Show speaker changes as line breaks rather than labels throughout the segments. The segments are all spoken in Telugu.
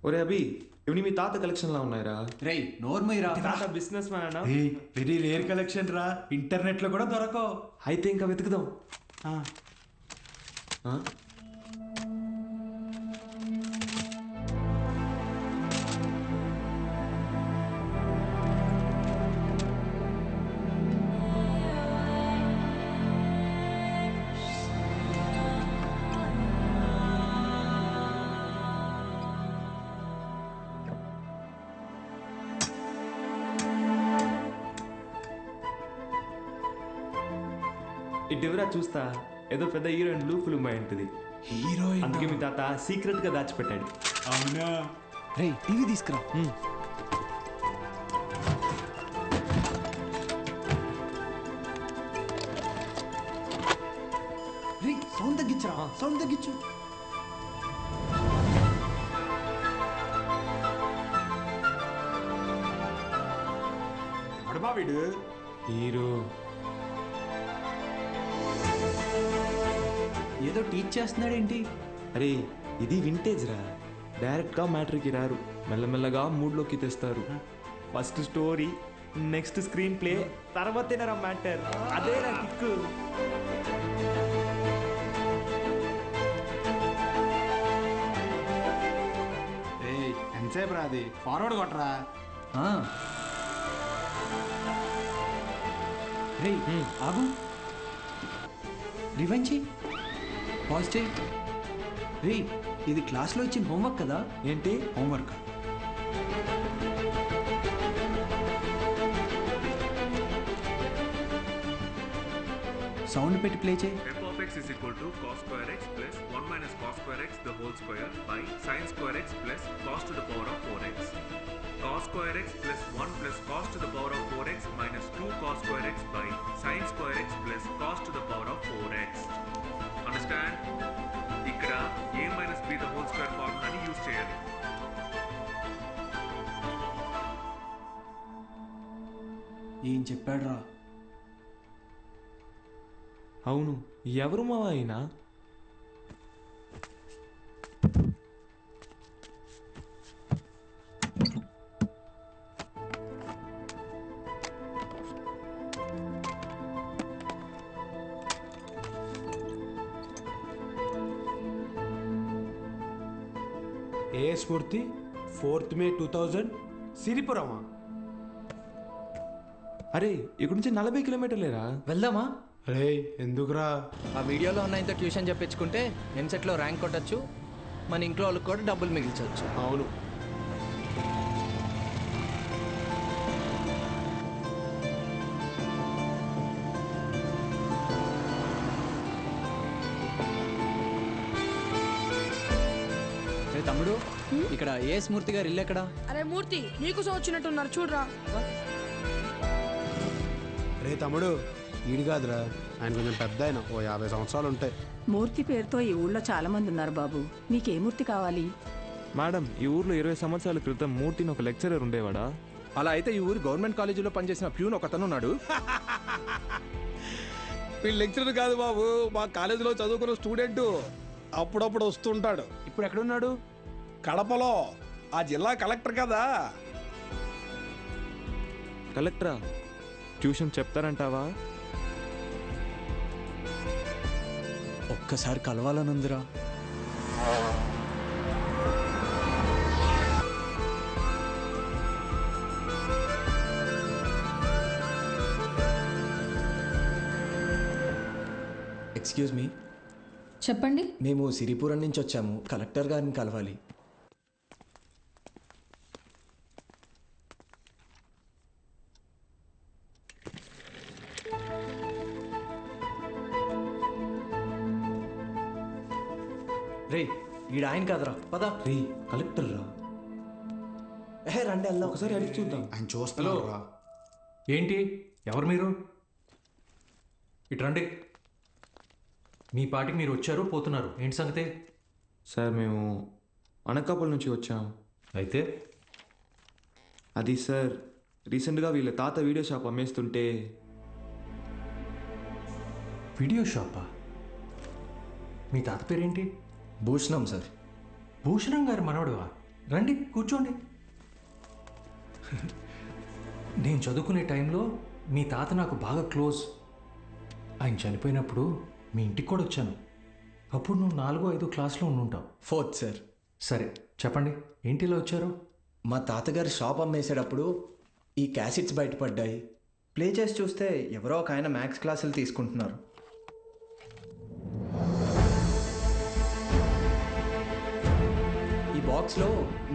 ఒరే అభి ఇవన్నీ మీ తాత కలెక్షన్లా ఉన్నాయిరా.
రేయ్ నోర్మయ్యరా,
తాత బిజినెస్ మ్యాన్ అన్నా.
వెరీ రేర్ కలెక్షన్ రా, ఇంటర్నెట్ లో కూడా దొరకవు.
అయితే ఇంకా వెతుకుదాం. ఇటువరా చూస్తా, ఏదో పెద్ద హీరోయిన్ బ్లూ ఫిల్మ్ అయి ఉంటుంది.
హీరోయిన్
అందుకే మీ తాత సీక్రెట్ గా దాచిపెట్టాడు.
అవునా? రేయ్ టీవీ తీసుకురా. రేయ్ సౌండ్ తగ్గించరా, సౌండ్ తగ్గించు.
అడబా వీడు
హీరో
ఏదో టీచ్ చేస్తున్నాడేంటి?
అరే ఇది వింటేజ్ రా, డైరెక్ట్ గా మ్యాటర్కి రారు, మెల్లమెల్లగా మూడ్లోకి తెస్తారు. First story, next screenplay, తర్వాతేనా మ్యాటర్. అదే నా కిక్కు.
ఎంతసేపు రాది, ఫార్వర్డ్ కొట్టరా.
రేయ్ ఆగు, రివెంజ్ చెయ్యి, పాజ్ చెయ్యి. రేయ్ ఇది క్లాస్లో ఇచ్చిన హోంవర్క్ కదా?
ఏంటి
హోంవర్క్? సౌండ్ పెట్టి ప్లే చేయి.
f of x is equal to cos square x plus 1 minus cos square x the whole square by sin square x plus cos to the power of 4x. Cos square x plus 1 plus cos to the power of 4x minus 2 cos square x by sin square x plus cos to the power of 4x. Understand? ఇక్కడ a minus b the whole square ఫార్ములాని యూజ్ చేయాలి.
ఏం చెప్పాడు రా?
అవును, ఎవరు మావా అయినా?
ఏ స్ఫూర్తి 4th May 2000 సిరిపురమా?
అరే ఇక్కడ నుంచి 40 కిలోమీటర్లేరా.
వెళ్దామా?
రే ఎందుకురా?
ఆ వీడియోలో ఉన్న ఇంత ట్యూషన్ చెప్పించుకుంటే ఎంసెట్లో ర్యాంక్ కొట్టచ్చు, మన ఇంట్లో వాళ్ళకి కూడా డబ్బులు మిగిల్చవచ్చు.
అవును.
తమ్ముడు ఇక్కడ ఏ స్మూర్తి గారు ఇల్లు ఎక్కడ?
అరే మూర్తి, నీకోసం వచ్చినట్టున్నారు చూడరా.
రే తమ్ముడు, ఈడు కాదురా, ఆయన కొంచెం పెద్ద, ఆయన ఓ 50 సంవత్సరాలు ఉంటాయి.
మూర్తి పేరుతో ఈ ఊళ్ళో చాలా మంది ఉన్నారు బాబు. నీకే మూర్తి కావాలి?
మేడం, ఈ ఊర్లో 20 సంవత్సరాల క్రితం మూర్తిని ఒక లెక్చరర్ ఉండేవాడా?
అలా అయితే ఈ ఊరు గవర్నమెంట్ కాలేజీలో పనిచేసిన ప్యూన్ ఒకతను ఉన్నాడు. వీళ్ళు లెక్చరర్ కాదు బాబు, మా కాలేజీలో చదువుకున్న స్టూడెంట్. అప్పుడప్పుడు వస్తుంటాడు.
ఇప్పుడు ఎక్కడున్నాడు?
కడపలో, ఆ జిల్లా కలెక్టర్ కదా.
కలెక్టరా? ట్యూషన్ చెప్తారంటావా?
ఒక్కసారి కలవాలనుందిరా.
ఎక్స్క్యూజ్ మీ,
చెప్పండి.
మేము సిరిపురం నుంచి వచ్చాము, కలెక్టర్ గారిని కలవాలి. రే ఈడ ఆయన కాదురా, పదా.
రే కలెక్టర్ రా.
రండి వెళ్దాం.
ఒకసారి అడిగి చూద్దాం.
ఆయన చూస్తున్నాడు రా.
ఏంటి, ఎవరు మీరు? ఇటు రండి. మీ పాటికి మీరు వచ్చారు, పోతున్నారు, ఏంటి సంగతి?
సార్ మేము అనకాపల్లి నుంచి వచ్చాం.
అయితే
అది సార్, రీసెంట్గా వీళ్ళ తాత వీడియో షాప్ అమ్మేస్తుంటే.
వీడియో షాపా? మీ తాత పేరేంటి?
భూషణం సార్.
భూషణం గారి మనవడువా? రండి కూర్చోండి. నేను చదువుకునే టైంలో మీ తాత నాకు బాగా క్లోజ్. ఆయన చనిపోయినప్పుడు మీ ఇంటికి కూడా వచ్చాను. అప్పుడు నువ్వు 4వ 5వ క్లాస్లో ఉండుంటావు.
4th sir.
సరే చెప్పండి, ఏంటి ఇలా వచ్చారు?
మా తాతగారు షాప్ అమ్మేసేటప్పుడు ఈ క్యాసెట్స్ బయటపడ్డాయి. ప్లే చేసి చూస్తే ఎవరో ఒక ఆయన మ్యాథ్స్ క్లాసులు తీసుకుంటున్నారు. ఈ బాక్స్లో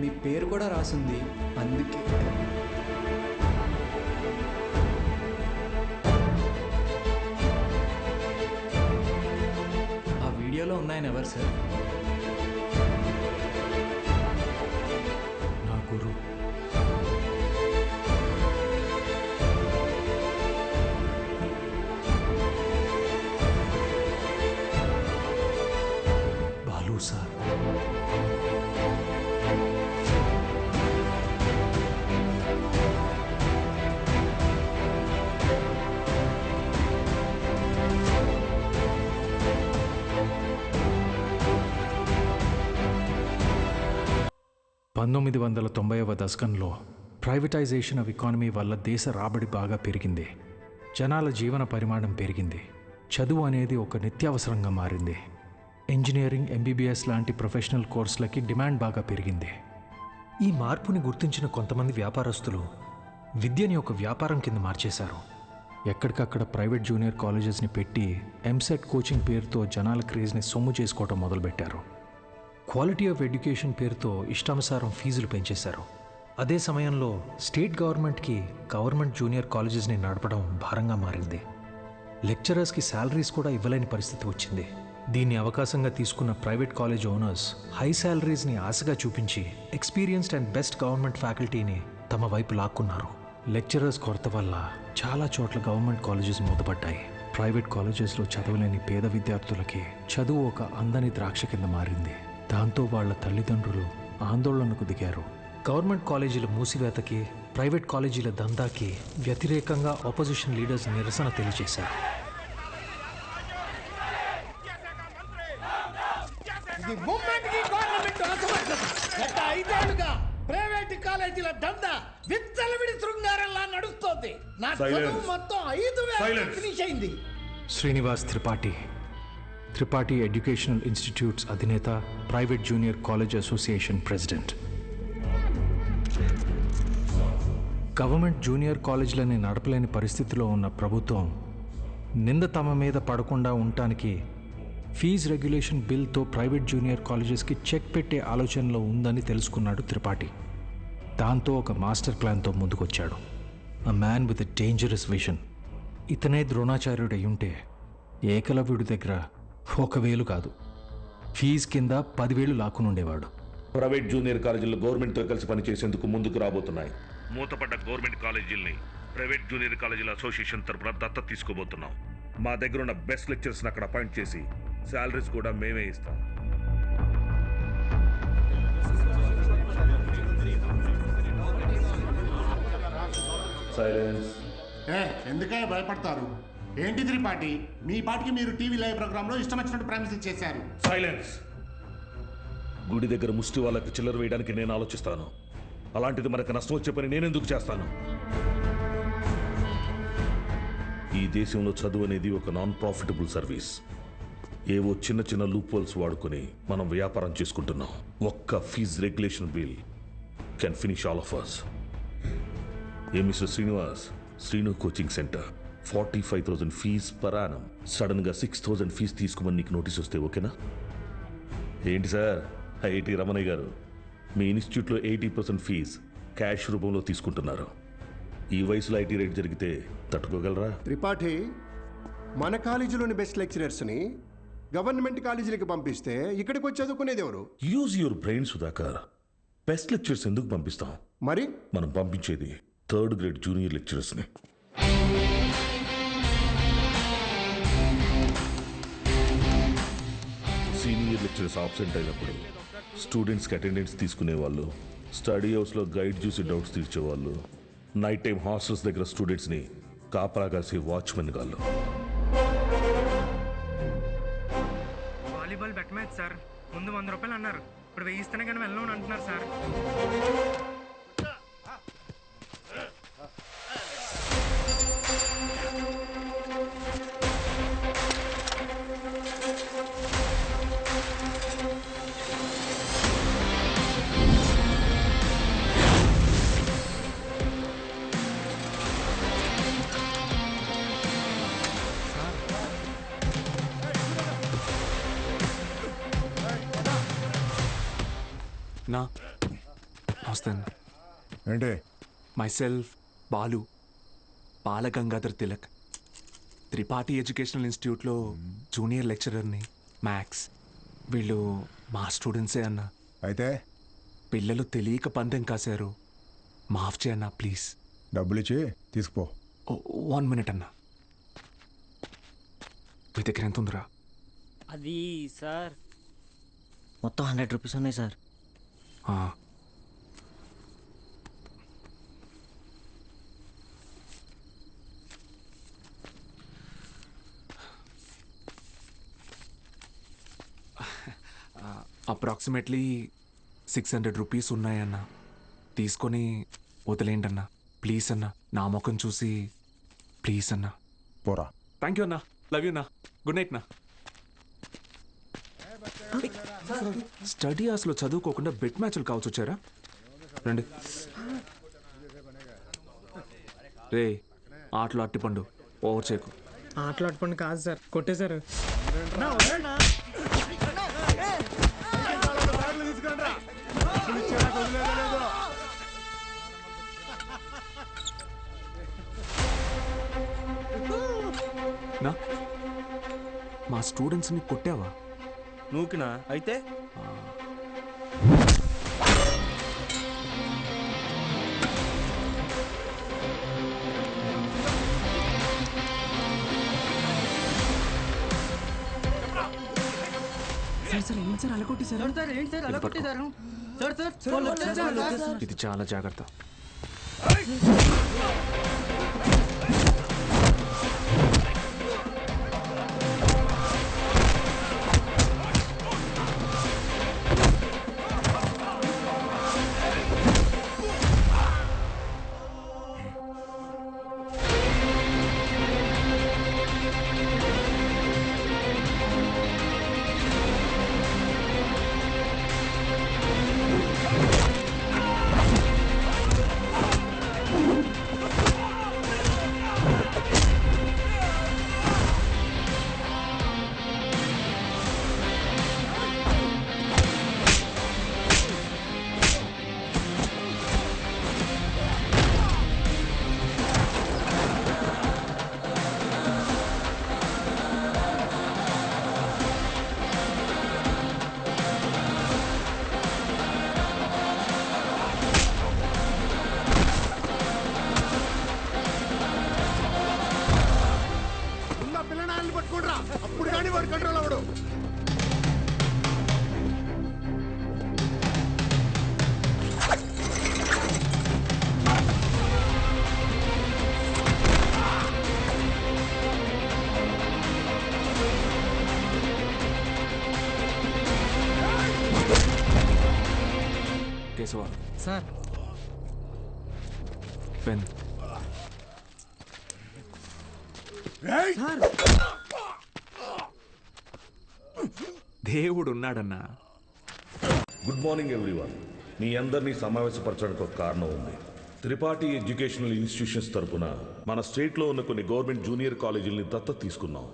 మీ పేరు కూడా రాసింది, అందుకే. ఆ వీడియోలో ఉన్నాయని ఎవరు సార్?
నా గురు. బాలు సార్. పంతొమ్మిది 1990వ దశకంలో ప్రైవేటైజేషన్ ఆఫ్ ఎకానమీ వల్ల దేశ రాబడి బాగా పెరిగింది. జనాల జీవన పరిమాణం పెరిగింది. చదువు అనేది ఒక నిత్యావసరంగా మారింది. ఇంజనీరింగ్, ఎంబీబీఎస్ లాంటి ప్రొఫెషనల్ కోర్సులకి డిమాండ్ బాగా పెరిగింది. ఈ మార్పుని గుర్తించిన కొంతమంది వ్యాపారస్తులు విద్యని ఒక వ్యాపారం కింద మార్చేశారు. ఎక్కడికక్కడ ప్రైవేట్ జూనియర్ కాలేజెస్ని పెట్టి ఎంసెట్ కోచింగ్ పేరుతో జనాల క్రేజ్ని సొమ్ము చేసుకోవటం మొదలుపెట్టారు. క్వాలిటీ ఆఫ్ ఎడ్యుకేషన్ పేరుతో ఇష్టానుసారం ఫీజులు పెంచేశారు. అదే సమయంలో స్టేట్ గవర్నమెంట్కి గవర్నమెంట్ జూనియర్ కాలేజెస్ని నడపడం భారంగా మారింది. లెక్చరర్స్కి శాలరీస్ కూడా ఇవ్వలేని పరిస్థితి వచ్చింది. దీన్ని అవకాశంగా తీసుకున్న ప్రైవేట్ కాలేజ్ ఓనర్స్ హై శాలరీస్ని ఆశగా చూపించి ఎక్స్పీరియన్స్డ్ అండ్ బెస్ట్ గవర్నమెంట్ ఫ్యాకల్టీని తమ వైపు లాక్కున్నారు. లెక్చరర్స్ కొరత వల్ల చాలా చోట్ల గవర్నమెంట్ కాలేజెస్ మూతపడ్డాయి. ప్రైవేట్ కాలేజెస్లో చదవలేని పేద విద్యార్థులకి చదువు ఒక అందని ద్రాక్ష కింద మారింది. దాంతో వాళ్ళ తల్లిదండ్రులు ఆందోళనకు దిగారు. గవర్నమెంట్ కాలేజీల మూసివేతకి, ప్రైవేట్ కాలేజీల దందాకి వ్యతిరేకంగా ఆపోజిషన్ లీడర్స్ నిరసన తెలియజేశారు.
ప్రైవేట్ కాలేజీల దందా విచ్చలవిడి శృంగారంలా నడుస్తోంది. నా చదువు మొత్తం 5,000 ఫినిష్ అయింది.
శ్రీనివాస్ త్రిపాఠి ఎడ్యుకేషనల్ ఇన్స్టిట్యూట్స్ అధినేత, private junior college association president. Government junior కాలేజీలని నడపలేని పరిస్థితిలో ఉన్న ప్రభుత్వం నింద తమ మీద పడకుండా ఉండటానికి ఫీజు రెగ్యులేషన్ బిల్తో ప్రైవేట్ జూనియర్ కాలేజెస్కి చెక్ పెట్టే ఆలోచనలో ఉందని తెలుసుకున్నాడు త్రిపాఠి. దాంతో ఒక మాస్టర్ ప్లాన్తో ముందుకొచ్చాడు. A man with a dangerous vision. ఇతనే ద్రోణాచార్యుడై ఉంటే ఏకలవ్యుడి దగ్గర 1,000 కాదు, ఫీజు కింద 10,000 లాక్కునుండేవాడు.
ప్రైవేట్ జూనియర్ కాలేజీలు గవర్నమెంట్తో కలిసి పనిచేసేందుకు ముందుకు రాబోతున్నాయి. మూతపడ్డ గవర్నమెంట్ కాలేజీల్ని ప్రైవేట్ జూనియర్ కాలేజీల అసోసియేషన్ తరఫున దత్తత తీసుకోబోతున్నాం. మా దగ్గర ఉన్న బెస్ట్ లెక్చర్స్ని అక్కడ అపాయింట్ చేసి శాలరీస్ కూడా మేమే ఇస్తాం. సైలెన్స్.
ఎందుకే భయపడతారు? ఏంటి త్రిపాఠి, మీ పాటికి మీరు టీవీ లైవ్ ప్రోగ్రాంలో ఇష్టం వచ్చినట్టు ప్రామిస్ చేశారు.
సైలెన్స్. గుడి దగ్గర ముష్టి వాళ్ళకి చిల్లర వేయడానికి నేను ఆలోచిస్తాను. అలాంటిది మనకు నష్టం వచ్చే పని నేనెందుకు చేస్తాను? ఈ దేశంలో చదువు అనేది ఒక నాన్ ప్రాఫిటబుల్ సర్వీస్. ఏవో చిన్న చిన్న లూప్ హోల్స్ వాడుకొని మనం వ్యాపారం చేసుకుంటున్నాం. ఒక్క fees regulation bill can finish all of us. A Mr Srinivas, Srinu coaching centre 45,000 fees per annum. సడన్గా 6,000 ఫీజు తీసుకోమని నీకు నోటీస్ వస్తే ఓకేనా? ఏంటి సార్, ఐఐటి రమణయ్య గారు, మీ ఇన్స్టిట్యూట్లో 80% ఫీజు క్యాష్ రూపంలో తీసుకుంటున్నారు. ఈ వయసులో ఐటీ రేట్ జరిగితే తట్టుకోగలరా?
త్రిపాఠి, మన కాలేజీలోని బెస్ట్ లెక్చరర్స్ని గవర్నమెంట్ కాలేజీలకు పంపిస్తే ఇక్కడికి వచ్చి చదువుకునేది ఎవరు?
Use your brain Sudhakar. Best lectures ఎందుకు పంపిస్తాం?
మరి
మనం పంపించేది 3rd గ్రేడ్ జూనియర్ లెక్చరర్స్ని. సీనియర్ లెక్చరర్స్ ఆబ్సెంట్ అయినప్పుడు స్టూడెంట్స్కి అటెండెన్స్ తీసుకునేవాళ్ళు, స్టడీ హౌస్లో గైడ్ చూసి డౌట్స్ తీర్చేవాళ్ళు, నైట్ టైం హాస్టల్స్ దగ్గర స్టూడెంట్స్ని కాపలా కాసి వాచ్మెన్ గాళ్ళు.
వాలీబాల్ బెట్ మ్యాచ్ సార్, ముందు 100 రూపాయలు అన్నారు, ఇప్పుడు వేయిస్తేనే కానీ వెళ్ళను అంటున్నారు సార్.
నా నమస్తే
ఏంటి?
మైసెల్ఫ్ బాలు, బాలగంగాధర్ తిలక్, త్రిపాఠి ఎడ్యుకేషనల్ ఇన్స్టిట్యూట్లో జూనియర్ లెక్చరర్ని, మ్యాథ్స్. వీళ్ళు మా స్టూడెంట్సే అన్న.
అయితే
పిల్లలు తెలియక పందెం కాశారు, మాఫ్ చేయన్నా ప్లీజ్.
డబ్బులు ఇచ్చి తీసుకుపో.
1 minute అన్న. మీ దగ్గర ఎంత ఉందిరా?
అది సార్ మొత్తం 100 రూపీస్ ఉన్నాయి సార్.
అప్రాక్సిమేట్లీ 600 రూపీస్ ఉన్నాయన్న. తీసుకొని వదిలేండి అన్న ప్లీజ్ అన్న. నా ముఖం చూసి ప్లీజ్ అన్న.
పోరా.
థ్యాంక్ యూ అన్న. లవ్ యూ అన్న. గుడ్ నైట్ నా. స్టడీ అవర్స్లో చదువుకోకుండా బెట్ మ్యాచ్లు కావచ్చు వచ్చారా? రండి. రే ఆటలు అట్టిపండు, ఓవర్ చేయకు.
ఆటలు అట్టుపండి కాదు సార్, కొట్టేశారు.
నా మా స్టూడెంట్స్ని కొట్టావా?
నూకినా అయితే
ఇది చాలా జాగ్రత్త.
అప్పుడు కానీ వాడు కంట్రోల్ అవ్వడు.
Keshava
sir
pen. దేవుడు ఉన్నాడన్నా.
Good morning everyone. మీ అందరినీ సమావేశపరచడానికి ఒక కారణం ఉంది. త్రిపాఠి ఎడ్యుకేషనల్ ఇన్స్టిట్యూషన్స్ తరపున మన స్టేట్లో ఉన్న కొన్ని గవర్నమెంట్ జూనియర్ కాలేజీలని దత్తత తీసుకున్నాం.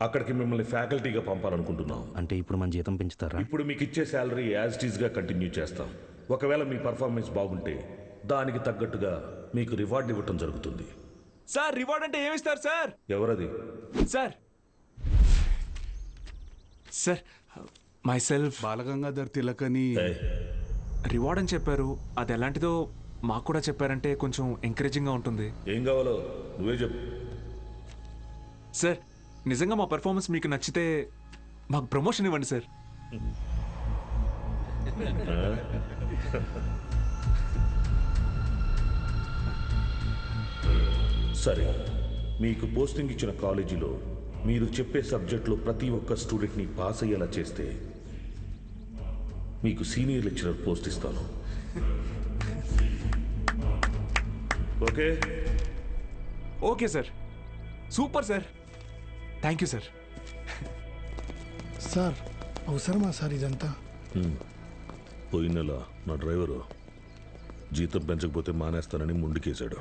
అక్కడికి మిమ్మల్ని ఫ్యాకల్టీగా పంపాలనుకుంటున్నాం.
అంటే ఇప్పుడు మన జీతం పెంచుతారా?
ఇప్పుడు మీకు ఇచ్చే శాలరీ యాజ్ ఇట్ ఈస్గా కంటిన్యూ చేస్తాం. ఒకవేళ మీ పర్ఫార్మెన్స్ బాగుంటే దానికి తగ్గట్టుగా మీకు రివార్డ్ ఇవ్వటం జరుగుతుంది.
సార్ రివార్డ్ అంటే ఏమిస్తారు సార్?
ఎవరది?
Sir sir myself
Balagangadhar Tilak అని
రివార్డ్ అని చెప్పారు. అది ఎలాంటిదో మాకు కూడా చెప్పారంటే కొంచెం ఎంకరేజింగ్గా ఉంటుంది.
ఏం కావాలో నువ్వే చెప్పు.
సార్ నిజంగా మా పెర్ఫార్మెన్స్ మీకు నచ్చితే మాకు ప్రమోషన్ ఇవ్వండి సార్.
సరే, మీకు పోస్టింగ్ ఇచ్చిన కాలేజీలో మీరు చెప్పే సబ్జెక్టులో ప్రతి ఒక్క స్టూడెంట్ని పాస్ అయ్యేలా చేస్తే మీకు సీనియర్ లెక్చరర్ పోస్ట్ ఇస్తాను. Okay?
Okay sir, super sir, thank you sir.
Sir అవసరమా సార్ ఇదంతా?
పోయిన నెల నా డ్రైవరు జీతం పెంచకపోతే మానేస్తానని ముందుకేశాడు.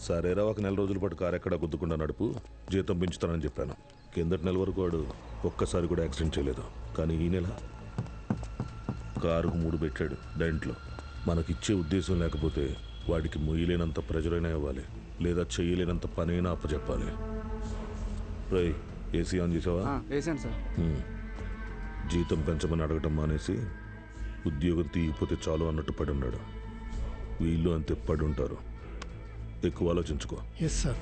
సరేరా, ఒక నెల రోజుల పాటు కారు ఎక్కడా గుద్దుకుండా నడుపు, జీతం పెంచుతానని చెప్పాను. కిందటి నెల వరకు వాడు ఒక్కసారి కూడా యాక్సిడెంట్ చేయలేదు. కానీ ఈ నెల కారుకు 3 పెట్టాడు డెంట్లో. మనకిచ్చే ఉద్దేశం లేకపోతే వాడికి మొయ్యలేనంత ప్రెజరైనా ఇవ్వాలి, లేదా చేయలేనంత పనైనా అప్పచెప్పాలి. రై, ఏసీ ఆన్ చేసావా?
వేసాను సార్.
జీతం పెంచమని అడగటం మానేసి ఉద్యోగం తీయకపోతే చాలు అన్నట్టు పడి ఉన్నాడు. వీళ్ళు అంతే పడి ఉంటారు. ఎక్కువ ఆలోచించుకో.
Yes sir.